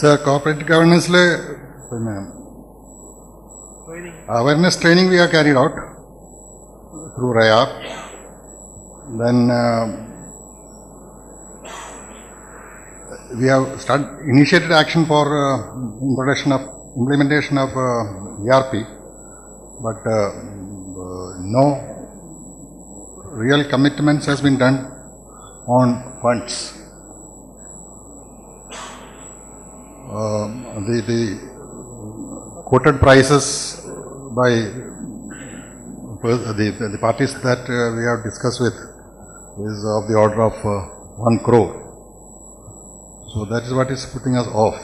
Sir, corporate governance awareness training we have carried out through RAYAR. Then we have initiated action for implementation of ERP, but no real commitments has been done on funds. The quoted prices by the parties that we have discussed with is of the order of 1 crore. So that is what is putting us off.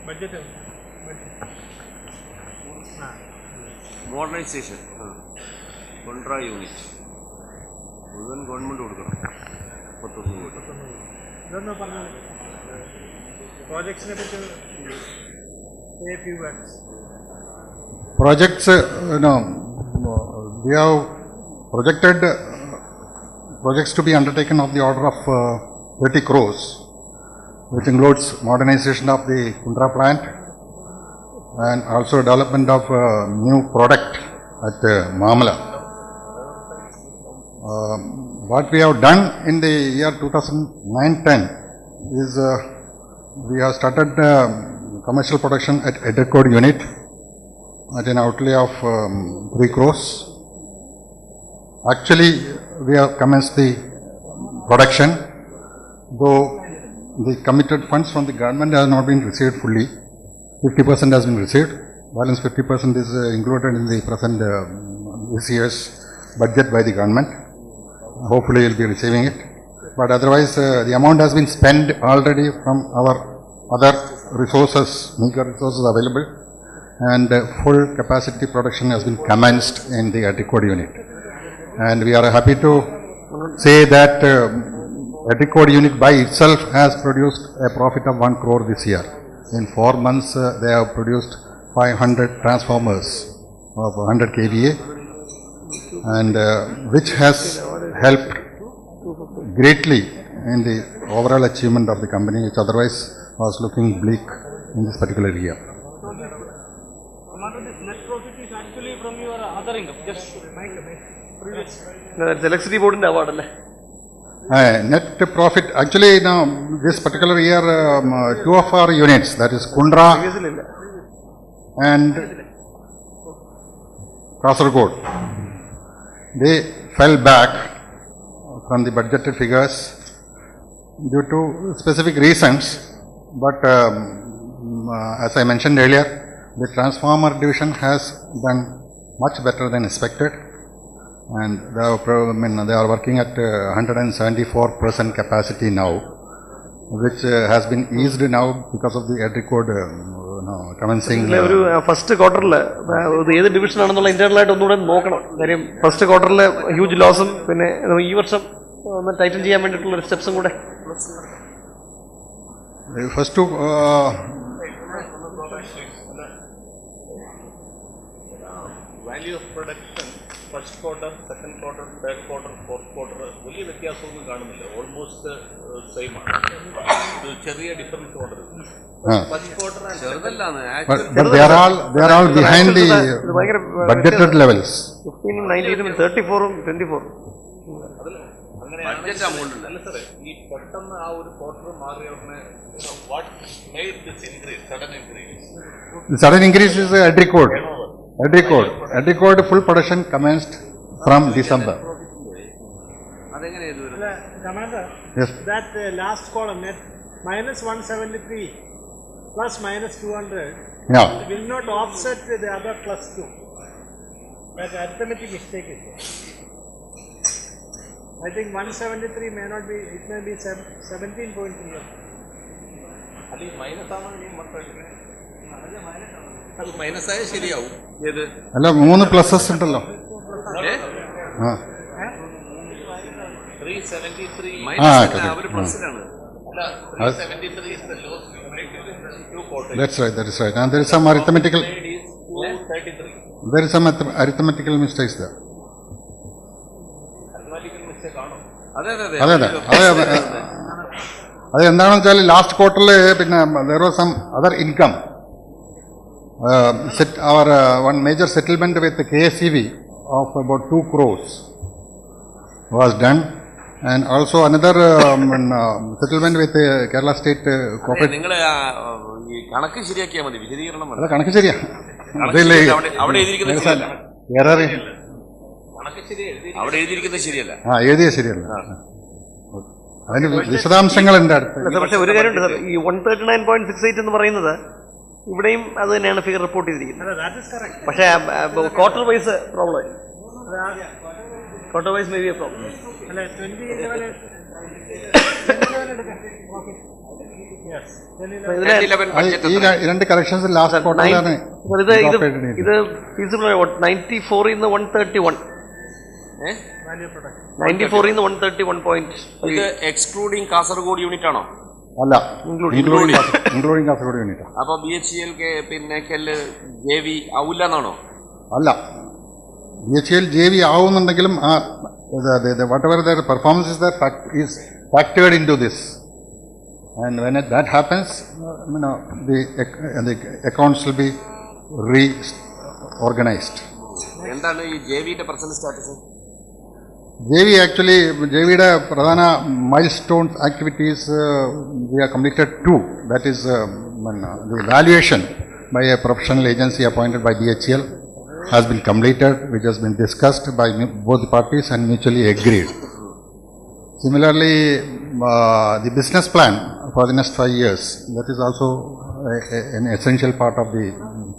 Budget. Modernization. Contra unit. Even government would go. Projects say a few words. Projects, we have projected projects to be undertaken of the order of 30 crores, which includes modernization of the Kundra plant and also development of new product at Mamala. What we have done in the year 2009-10 is we have started commercial production at Eddercode unit at an outlay of 3 crores. Actually, we have commenced the production, though the committed funds from the government has not been received fully. 50% has been received, balance 50% is included in the present this year's budget by the government. Hopefully, we will be receiving it. But otherwise, the amount has been spent already from our other resources, meager resources available, and full capacity production has been commenced in the Eddercode unit. And we are happy to say that Eddercode unit by itself has produced a profit of 1 crore this year. In 4 months, they have produced 500 transformers of 100 kVA, and which has helped greatly in the overall achievement of the company, which otherwise was looking bleak in this particular year. Commander, this net profit is actually from your other income, just previous. That's electricity board in the award. Net profit, actually now this particular year, 2 of our units, that is Kundra and Kasaragod, they fell back from the budgeted figures due to specific reasons, but as I mentioned earlier, the transformer division has done much better than expected, and they are working at 174% capacity now, which has been eased now because of the Eddercode commencing. First quarter, the division internal first quarter, huge loss. Titan steps. First two. Value of production, first quarter, second quarter, third quarter, fourth quarter, almost same. Difference order. First quarter and but they are all behind the budgeted levels. 15, 19, 34, 24. Budget amount. What made this increase, sudden increase? The sudden increase is Eddercode. Eddercode full production commenced from December. Commander, yes. That last column, net minus 173 plus minus 200 will not offset the other plus 2. That arithmetic mistake is there. I think 173 may not be, it may be 17.3. Minus ആയ ശരിയാവും. അല്ല 3 pluses ഉണ്ടല്ലോ. 373 373 is the loss we made during the 2 quarters. That's right. And there is some arithmetical. 233. There is some arithmetical mistakes there. അതെ അതെ അതെ അതെ അതെ അത് എന്താണെന്ന് വെച്ചാൽ ലാസ്റ്റ് ക്വാർട്ടറിൽ പിന്നെ there was some other income our one major settlement with KSEB of about 2 crores was done, and also another settlement with Kerala State Corporate. നിങ്ങൾ ഈ കണക്ക് ശരിയാക്കിയാൽ മതി, വിശദീകരണം മതി. അല്ല കണക്ക് ശരിയാ, അവിടെ എഴുതിയിരിക്കുന്നത് ശരിയല്ല. അവിടെ എഴുതിയിരിക്കുന്നത് ശരിയല്ല. എഴുതിയ ശരിയല്ല, അതിന് വിശദാംശങ്ങൾ ഉണ്ട് അടുത്ത്. പക്ഷേ ഒരു കാര്യമുണ്ട് സാർ, ഈ 139.68 എന്ന് പറയുന്നത് ഇവിടെയും അത് തന്നെയാണ് ഫിഗർ റിപ്പോർട്ട് ചെയ്തിരിക്കുന്നത്. പക്ഷേ ക്വാർട്ടർ വൈസ് പ്രോബ്ലം ആയിരിക്കും. Quarter wise may be a problem. അല്ല 2011 ഈ രണ്ട് കറക്ഷൻസ് ലാസ്റ്റ് ക്വാർട്ടറിലാണ്. ഇത് ഫീസിബിൾ 94 നിന്ന് 131, 94 നിന്ന് 131. ഇത് എക്സ്ക്ലൂഡിംഗ് കാസർഗോഡ് യൂണിറ്റ് ആണോ? അല്ല, ഇൻക്ലൂഡിംഗ് കാസർഗോഡ് യൂണിറ്റ്. അപ്പൊ BHEL പിന്നെ JV ആവില്ല എന്നാണോ? അല്ല, BHEL JV ആവുന്നുണ്ടെങ്കിലും whatever their performance is there is factored into this, and when that happens, the accounts will be reorganized. എന്താണ് ഈ JVയുടെ പ്രസന്റ് സ്റ്റാറ്റസ്? JVയുടെ പ്രധാന milestone activities we have completed 2. That is the evaluation by a professional agency appointed by BHEL has been completed, which has been discussed by both parties and mutually agreed. Similarly, the business plan for the next 5 years, that is also an essential part of the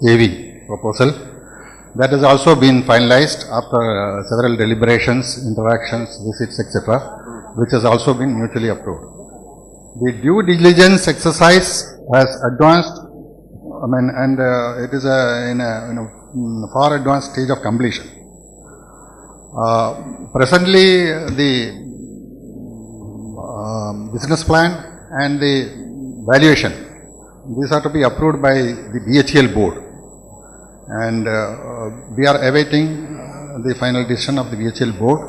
JV proposal. That has also been finalized after several deliberations, interactions, visits, etc., which has also been mutually approved. The due diligence exercise has advanced, and it is in a far advanced stage of completion. Presently, the business plan and the valuation, these are to be approved by the BHEL board, and we are awaiting the final decision of the BHEL board,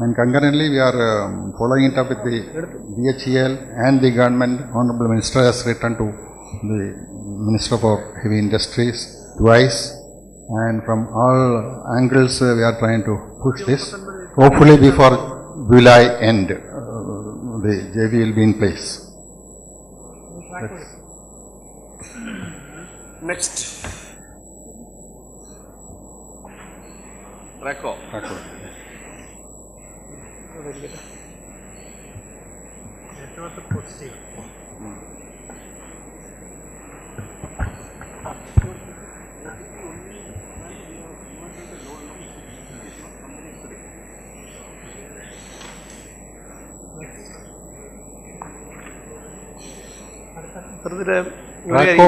and concurrently we are following it up with the BHEL and the government. Honorable Minister has written to the Minister for Heavy Industries twice, and from all angles we are trying to push this. Hopefully before July end, the JV will be in place. Next. Racco. positive. Racco.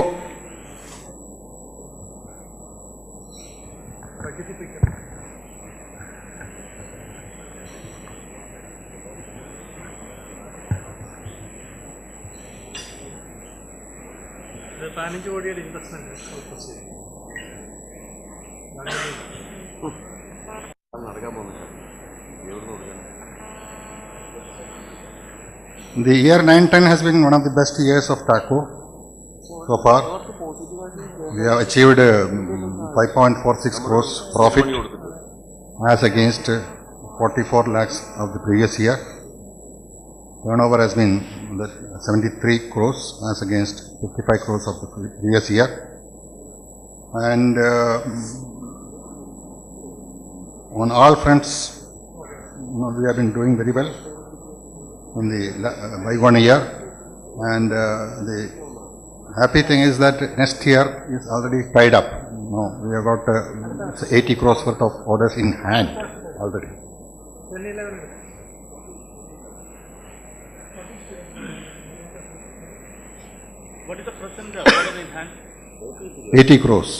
The 15 കോടിയുടെ investment നടക്കാൻ പോകുന്നില്ല. The year 9-10 has been one of the best years of TACO so far. We have achieved 5.46 crores profit as against 44 lakhs of the previous year. Turnover has been 73 crores as against 55 crores of the previous year. And on all fronts, we have been doing very well in the bygone year, and the happy thing is that next year is already tied up. We have got 80 crores worth of orders in hand already. 2011. What is the present order in hand? 80 crores.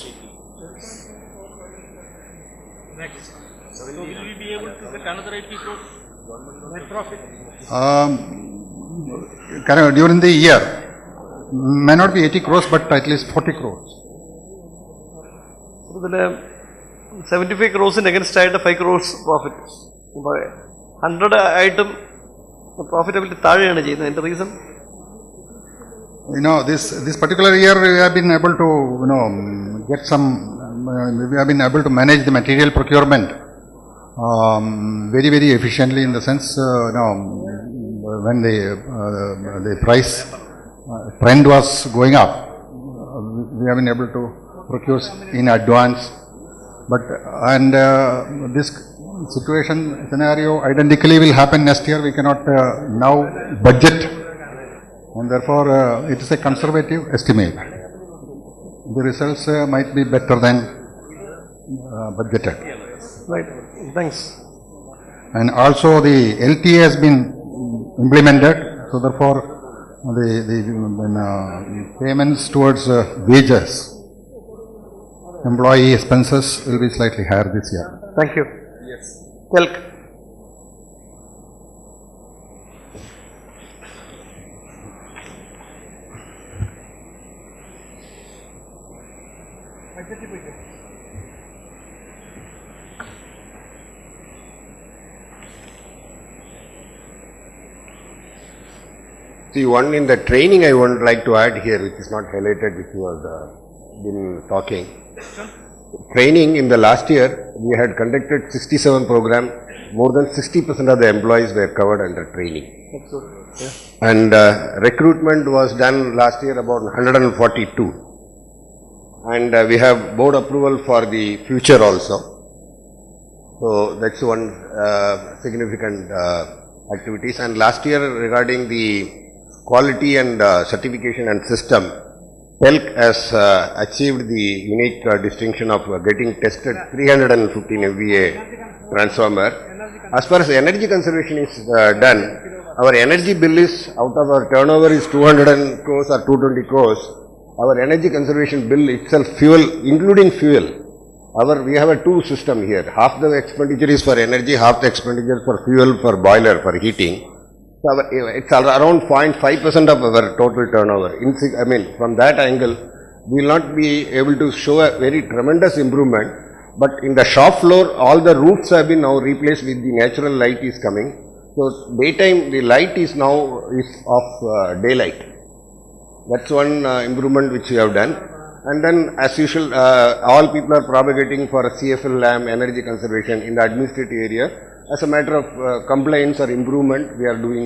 Next. So will we be able to get another 80 crores net profit? During the year, may not be 80 crores, but at least 40 crores. 75 crores in against 5 crores profit. 100 ആയിട്ടും profitability താഴെയാണ് ചെയ്യുന്നത്. അതിൻ്റെ reason this particular year we have been able to, get some, we have been able to manage the material procurement very, very efficiently in the sense, when the price trend was going up, we have been able to procure in advance. And this situation scenario identically will happen next year. We cannot now budget, and therefore it is a conservative estimate. The results might be better than budgeted. Right. Thanks. And also the LTA has been implemented, so therefore the payments towards wages, employee expenses will be slightly higher this year. Thank you. Yes. Telk. See, one in the training I would like to add here, which is not highlighted, which was been talking. Training in the last year, we had conducted 67 program. More than 60% of the employees were covered under training. Yeah. And recruitment was done last year about 142. And we have board approval for the future also. So that's one significant activities. And last year, regarding the quality and certification and system, TELC has achieved the unique distinction of getting tested 315 MVA transformer. As far as energy conservation is done, our energy bill is, out of our turnover is 200 crores or 220 crores. Our energy conservation bill itself, fuel, including fuel, we have a two system here. Half the expenditure is for energy, half the expenditure for fuel, for boiler, for heating. So it's around 0.5% of our total turnover. From that angle, we will not be able to show a very tremendous improvement. But in the shop floor, all the roofs have been now replaced with the natural light is coming. So daytime, the light is now of daylight. That's one improvement which we have done. And then, as usual, all people are propagating for a CFL lamp, energy conservation in the administrative area. As a matter of compliance or improvement, we are doing